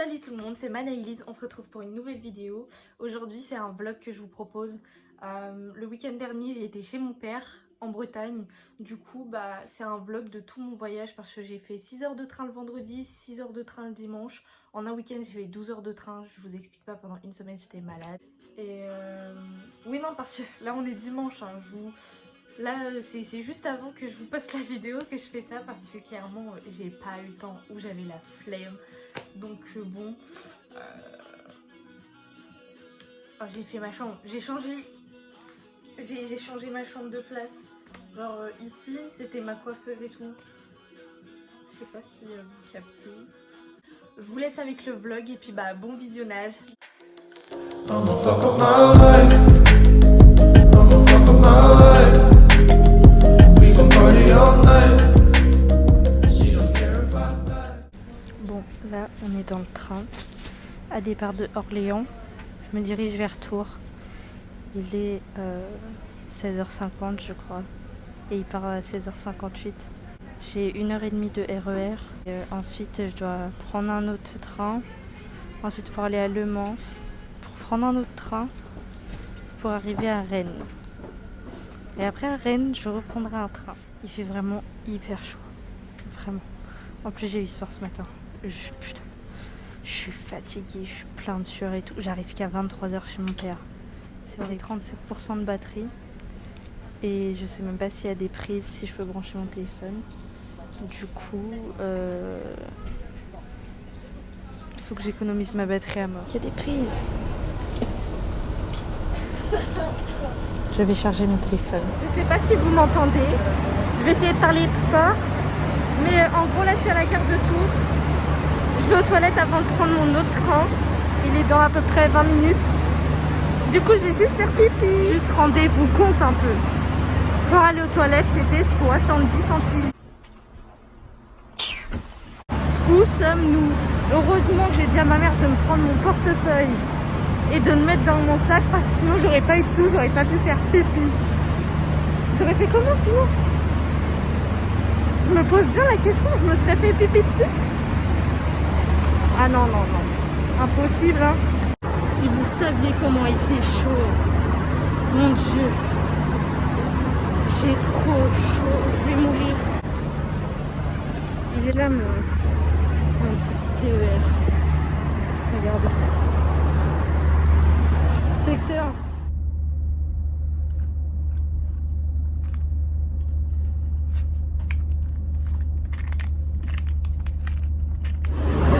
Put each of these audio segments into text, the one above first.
Salut tout le monde, c'est Manaïlise, on se retrouve pour une nouvelle vidéo. Aujourd'hui c'est un vlog que je vous propose. Le week-end dernier j'ai été chez mon père en Bretagne. Du coup c'est un vlog de tout mon voyage parce que j'ai fait 6 heures de train le vendredi, 6 heures de train le dimanche. En un week-end j'ai fait 12 heures de train, je vous explique pas, pendant une semaine j'étais malade. Et oui non, parce que là on est dimanche, hein, là c'est juste avant que je vous poste la vidéo que je fais ça parce que clairement j'ai pas eu le temps ou j'avais la flemme. Donc bon, j'ai fait ma chambre, j'ai changé ma chambre de place. Genre ici c'était ma coiffeuse et tout. Je sais pas si vous captez. Je vous laisse avec le vlog et puis bon visionnage. I'ma fuck up my life. I'ma fuck up my life. We gon' party all night. She don't care if I die. Bon, là on est dans le train à départ de Orléans. Je me dirige vers Tours. Il est 16h50 je crois. Et il part à 16h58. J'ai 1h30 de RER. Ensuite je dois prendre un autre train. Ensuite pour aller à Le Mans. Pour prendre un autre train. Pour arriver à Rennes. Et après à Rennes je reprendrai un train. Il fait vraiment hyper chaud. Vraiment. En plus j'ai eu sport ce matin. Putain. Je suis fatiguée, je suis plein de sueur et tout. J'arrive qu'à 23h chez mon père. C'est vrai, 37% de batterie. Et je sais même pas s'il y a des prises, si je peux brancher mon téléphone. Du coup, il faut que j'économise ma batterie à mort. Il y a des prises. Je vais charger mon téléphone. Je sais pas si vous m'entendez. Je vais essayer de parler plus fort. Mais en gros, là, je suis à la gare de Tours. Je vais aux toilettes avant de prendre mon autre train. Il est dans à peu près 20 minutes. Du coup, je vais juste faire pipi. Juste rendez-vous compte un peu. Pour aller aux toilettes, c'était 70 centimes. Où sommes-nous? Heureusement que j'ai dit à ma mère de me prendre mon portefeuille et de le mettre dans mon sac parce que sinon j'aurais pas eu de sous, j'aurais pas pu faire pipi. J'aurais fait comment sinon? Je me pose bien la question, je me serais fait pipi dessus? Ah non, non, non. Impossible, hein. Si vous saviez comment il fait chaud. Mon Dieu. J'ai trop chaud. Je vais mourir. Il est là, mon petit TER. Regardez. C'est excellent.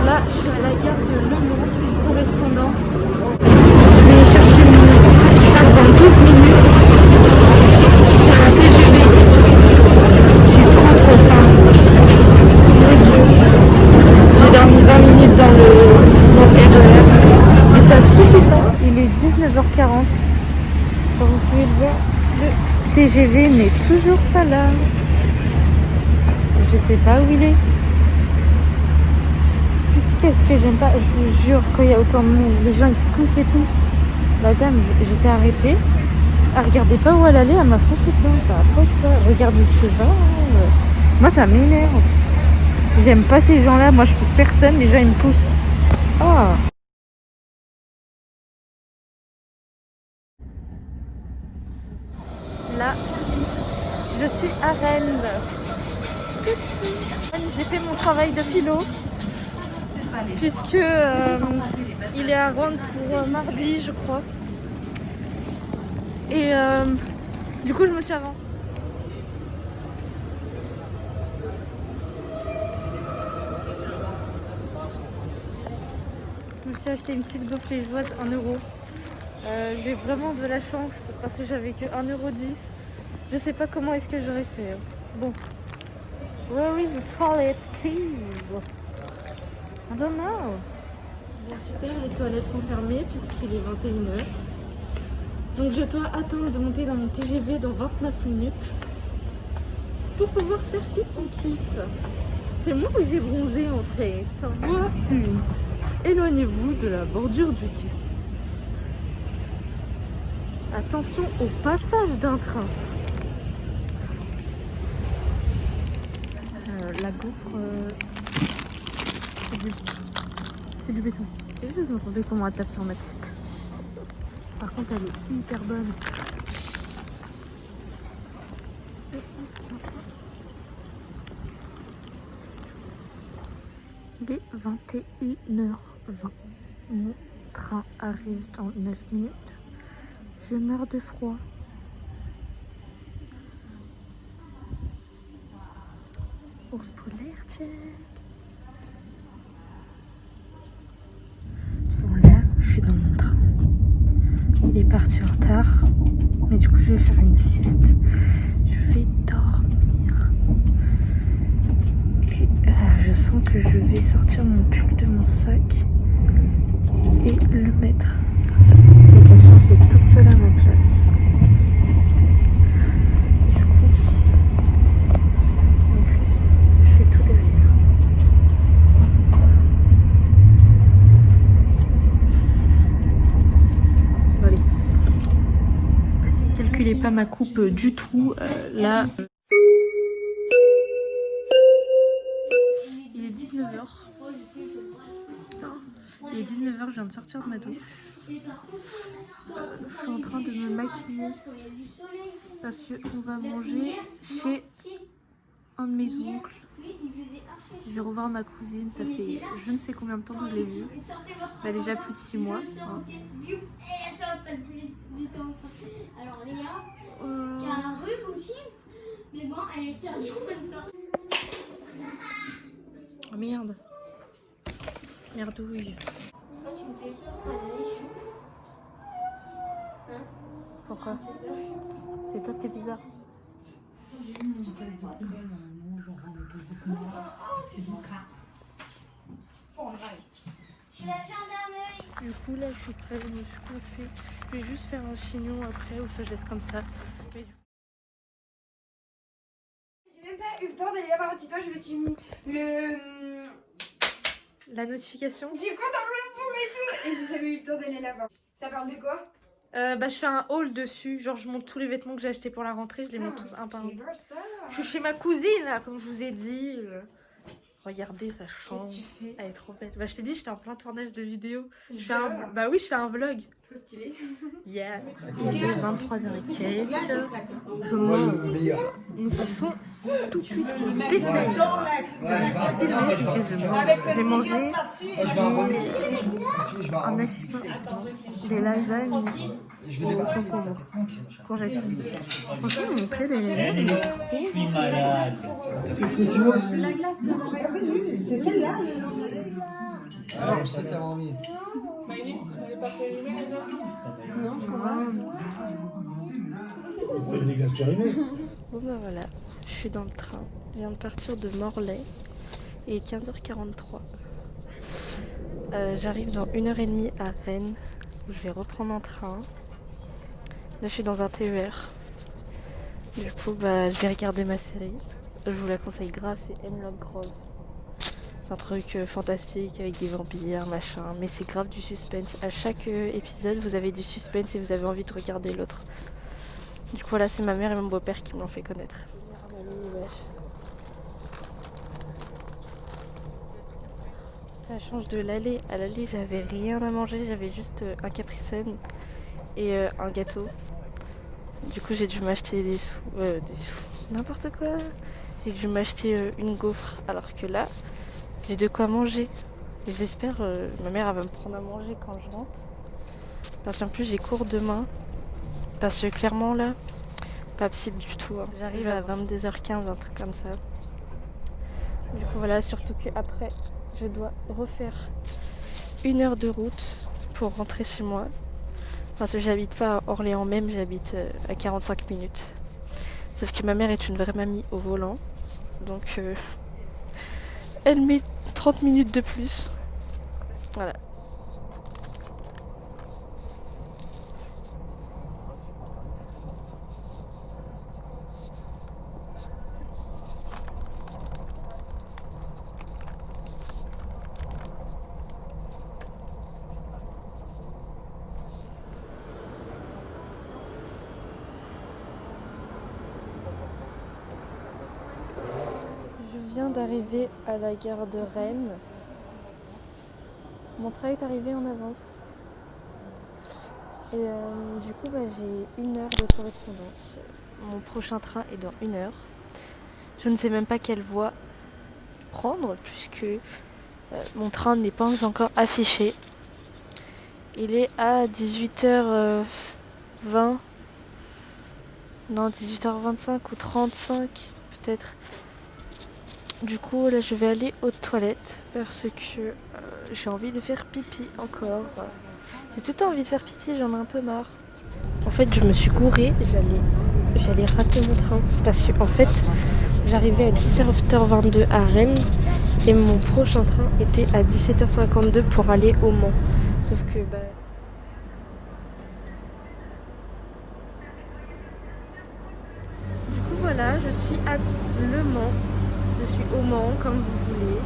Là, je suis à la gare de Le Mans, c'est une correspondance. Je vais chercher mon train qui part dans 12 minutes. C'est un TGV. J'ai trop faim. Mon Dieu. J'ai dormi 20 minutes dans le RER. Mais ça suffit pas. Il est 19h40. Comme vous pouvez le voir, le TGV n'est toujours pas là. Je sais pas où il est. Qu'est-ce que j'aime pas, je vous jure, quand il y a autant de monde, les gens ils poussent et tout. La dame, j'étais arrêtée, elle regardait pas où elle allait, elle m'a foncé dedans, ça va pas quoi. Regarde où tu vas. Moi ça m'énerve. J'aime pas ces gens là, moi je pousse personne, les gens ils me poussent. Oh. Là, je suis à Rennes. J'ai fait mon travail de philo. Puisque il est à rendre pour mardi je crois. Et du coup je me suis avancée. Je me suis acheté une petite gaufre liégeoise 1 euro. J'ai vraiment de la chance parce que j'avais que 1,10 €. Je sais pas comment est-ce que j'aurais fait. Bon. Where is the toilet, please? I don't know. Bon super, les toilettes sont fermées puisqu'il est 21h. Donc je dois attendre de monter dans mon TGV dans 29 minutes pour pouvoir faire pipi. C'est moi où j'ai bronzé en fait. Voie 1. Éloignez-vous de la bordure du quai. Attention au passage d'un train. La gaufre C'est du béton. Est-ce que vous entendez comment elle tape sur ma tête? Par contre, elle est hyper bonne. Il est 21h20. Mon train arrive dans 9 minutes. Je meurs de froid. Ours polaire, check. Bon là, je suis dans mon train. Il est parti en retard. Mais du coup, je vais faire une sieste. Je vais dormir. Et je sens que je vais sortir mon pull de mon sac et le mettre. J'ai de la chance d'être toute seule à ma place. Du coup, en plus, c'est tout derrière. Bon, allez. Calculez pas ma coupe du tout. Là, il est 19h. Il est 19h, je viens de sortir de ma douche. Je suis en train de me maquiller parce qu'on va manger chez un de mes oncles. Je vais revoir ma cousine, ça fait je ne sais combien de temps que je l'ai vue. Bah déjà plus de 6 mois. Hein. Alors Léa, qui a un rhume aussi, mais bon, elle est interdite en même temps. Oh merde. Merdouille. Pourquoi tu me fais peur, Anaïs? Hein? Pourquoi? C'est toi qui es bizarre. Je suis la gendarmerie. Du coup là je suis prête, je me suis coiffée. Je vais juste faire un chignon après ou ça je laisse comme ça. Mais... J'ai même pas eu le temps d'aller la voir. Dis-toi, je me suis mis La notification. j'ai compte en le pour et tout. Et j'ai jamais eu le temps d'aller la voir. Ça parle de quoi? Bah je fais un haul dessus. Genre je monte tous les vêtements que j'ai achetés pour la rentrée. Je les monte tous un par un. Je suis chez ma cousine là, comme je vous ai dit. Regardez, ça change. Elle est trop belle. Bah je t'ai dit, j'étais en plein tournage de vidéo. Bah oui, je fais un vlog. Trop stylé. Yes. Il est 23h15. Je mange. Nous passons tout de suite au dessert. Je vais manger un assiette, des lasagnes au concombre. Courgette. Franchement, mon plaid, il est trop. Je suis malade. Qu'est-ce que tu veux? C'est la glace, C'est celle-là. Ah, je sais que t'as envie. Non, des glaces périmées. bon bah voilà, je suis dans le train. Je viens de partir de Morlaix. Il est 15h43. J'arrive dans 1h30 à Rennes. Je vais reprendre un train. Là je suis dans un TER. Du coup bah je vais regarder ma série. Je vous la conseille grave, c'est Hemlock Grove. C'est un truc fantastique avec des vampires, machin. Mais c'est grave du suspense. À chaque épisode vous avez du suspense et vous avez envie de regarder l'autre. Du coup voilà, c'est ma mère et mon beau-père qui me l'ont fait connaître. Ça change de l'aller. À l'aller j'avais rien à manger, j'avais juste un Capri-Sun et un gâteau. Du coup j'ai dû m'acheter des sous, n'importe quoi. J'ai dû m'acheter une gaufre alors que là j'ai de quoi manger. Et j'espère ma mère elle va me prendre à manger quand je rentre. Parce qu'en plus j'ai cours demain. Parce que clairement là, pas possible du tout. Hein. J'arrive à 22h15, un truc comme ça. Du coup voilà, surtout qu'après je dois refaire 1 heure de route pour rentrer chez moi. Parce que j'habite pas à Orléans même, j'habite à 45 minutes. Sauf que ma mère est une vraie mamie au volant. Donc elle met 30 minutes de plus. Voilà. Je viens d'arriver à la gare de Rennes. Mon train est arrivé en avance. Et du coup, j'ai 1 heure de correspondance. Mon prochain train est dans 1 heure. Je ne sais même pas quelle voie prendre puisque mon train n'est pas encore affiché. Il est à 18h20. Non, 18h25 ou 35 peut-être. Du coup, là, je vais aller aux toilettes parce que j'ai envie de faire pipi encore. J'ai tout le temps envie de faire pipi, j'en ai un peu marre. En fait, je me suis gourée, j'allais rater mon train parce que en fait, j'arrivais à 17h22 à Rennes et mon prochain train était à 17h52 pour aller au Mans. Sauf que du coup voilà, je suis à Le Mans. Je suis au Mans, comme vous voulez.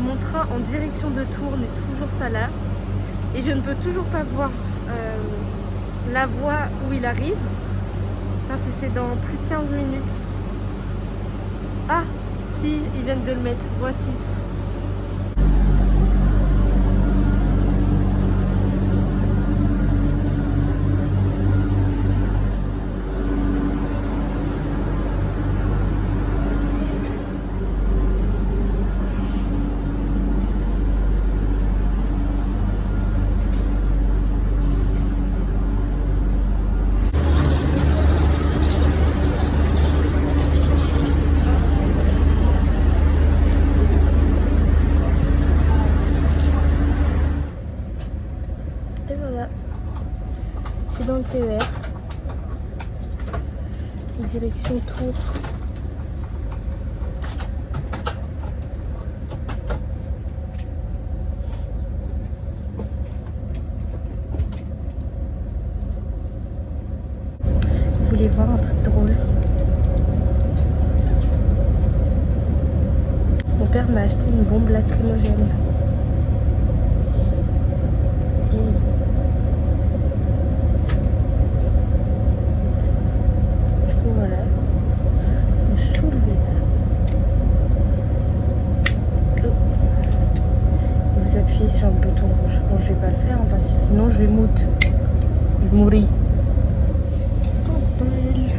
Mon train en direction de Tours n'est toujours pas là. Et je ne peux toujours pas voir la voie où il arrive. Parce que c'est dans plus de 15 minutes. Ah, si, ils viennent de le mettre. Voie 6. Dans le TER, direction Tours. Vous voulez voir un truc drôle? Mon père m'a acheté une bombe lacrymogène. Sur le bouton rouge. Bon, je vais pas le faire parce que sinon je vais mourir. Poubelle.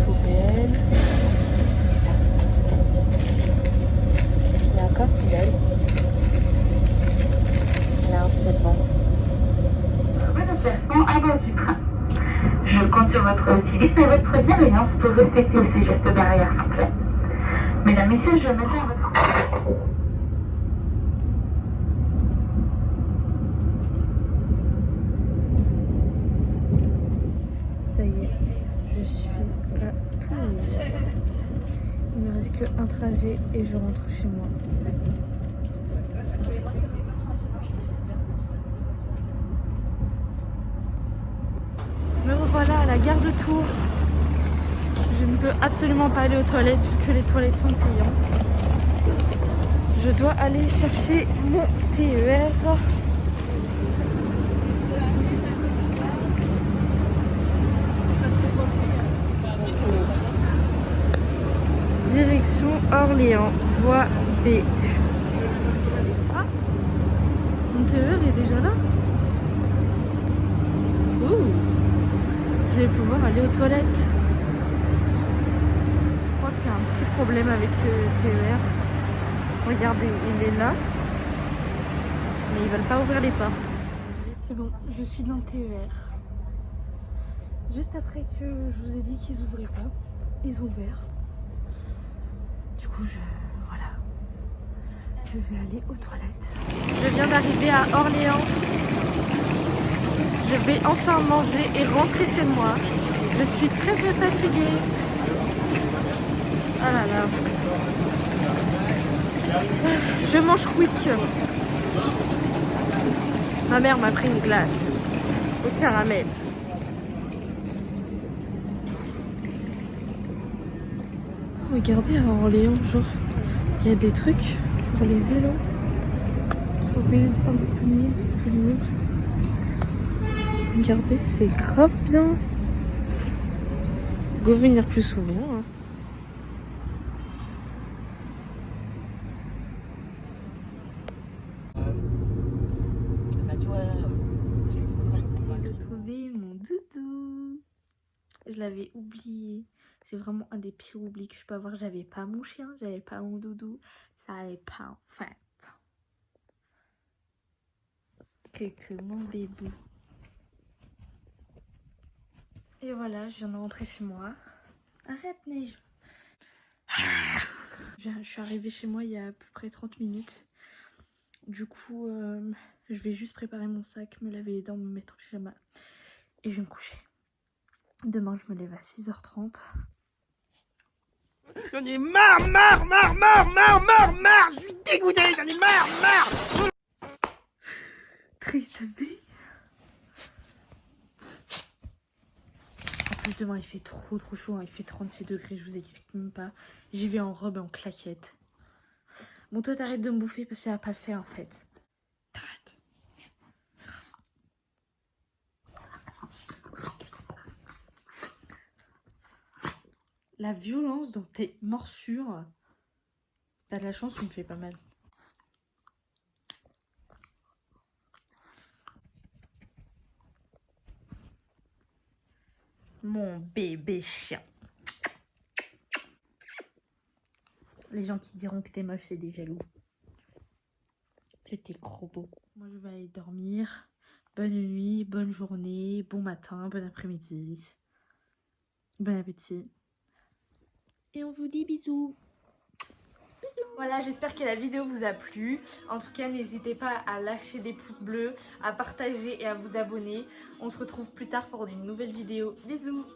Poubelle. Il y a encore poubelle. Non, c'est bon. Déplacement à bord du train. Je compte sur votre civisme et votre bienveillance pour respecter ces gestes barrières simples. Mesdames, Messieurs, je me tiens à votre... Ça y est, je suis à Tours. Il me reste qu'un trajet et je rentre chez moi. Me revoilà à la gare de Tours. Je ne peux absolument pas aller aux toilettes vu que les toilettes sont payantes. Je dois aller chercher mon TER. Direction Orléans, voie B. Ah, mon TER est déjà là. Ouh, je vais pouvoir aller aux toilettes. Je crois qu'il y a un petit problème avec le TER. Regardez, il est là, mais ils veulent pas ouvrir les portes. C'est bon, je suis dans le TER. Juste après que je vous ai dit qu'ils ouvraient pas, ils ont ouvert. Du coup, voilà. Je vais aller aux toilettes. Je viens d'arriver à Orléans. Je vais enfin manger et rentrer chez moi. Je suis très fatiguée. Ah là là. Je mange quick. Ma mère m'a pris une glace au caramel. Regardez à Orléans, genre, il y a des trucs pour les vélos. Trouver disponible. Regardez, c'est grave bien. Go venir plus souvent. Hein. l'avais oublié. C'est vraiment un des pires oublis que je peux avoir. J'avais pas mon chien, j'avais pas mon doudou. Ça allait pas en fait. Que mon bébé. Et voilà, je viens de rentrer chez moi. Arrête, Neige. Je suis arrivée chez moi il y a à peu près 30 minutes. Du coup, je vais juste préparer mon sac, me laver les dents, me mettre en pyjama. Et je vais me coucher. Demain, je me lève à 6h30. J'en ai marre, je suis dégoûté, j'en ai marre. Triste vie. En plus, demain, il fait trop chaud, hein. Il fait 36 degrés, je vous explique même pas. J'y vais en robe et en claquette. Bon, toi, t'arrêtes de me bouffer parce que ça va pas le faire, en fait. T'arrêtes. La violence dans tes morsures. T'as de la chance, tu me fais pas mal. Mon bébé chien. Les gens qui diront que t'es moche, c'est des jaloux. C'était trop beau. Moi, je vais aller dormir. Bonne nuit, bonne journée, bon matin, bon après-midi. Bon appétit. Et on vous dit bisous. Voilà, j'espère que la vidéo vous a plu. En tout cas, n'hésitez pas à lâcher des pouces bleus, à partager et à vous abonner. On se retrouve plus tard pour une nouvelle vidéo. Bisous.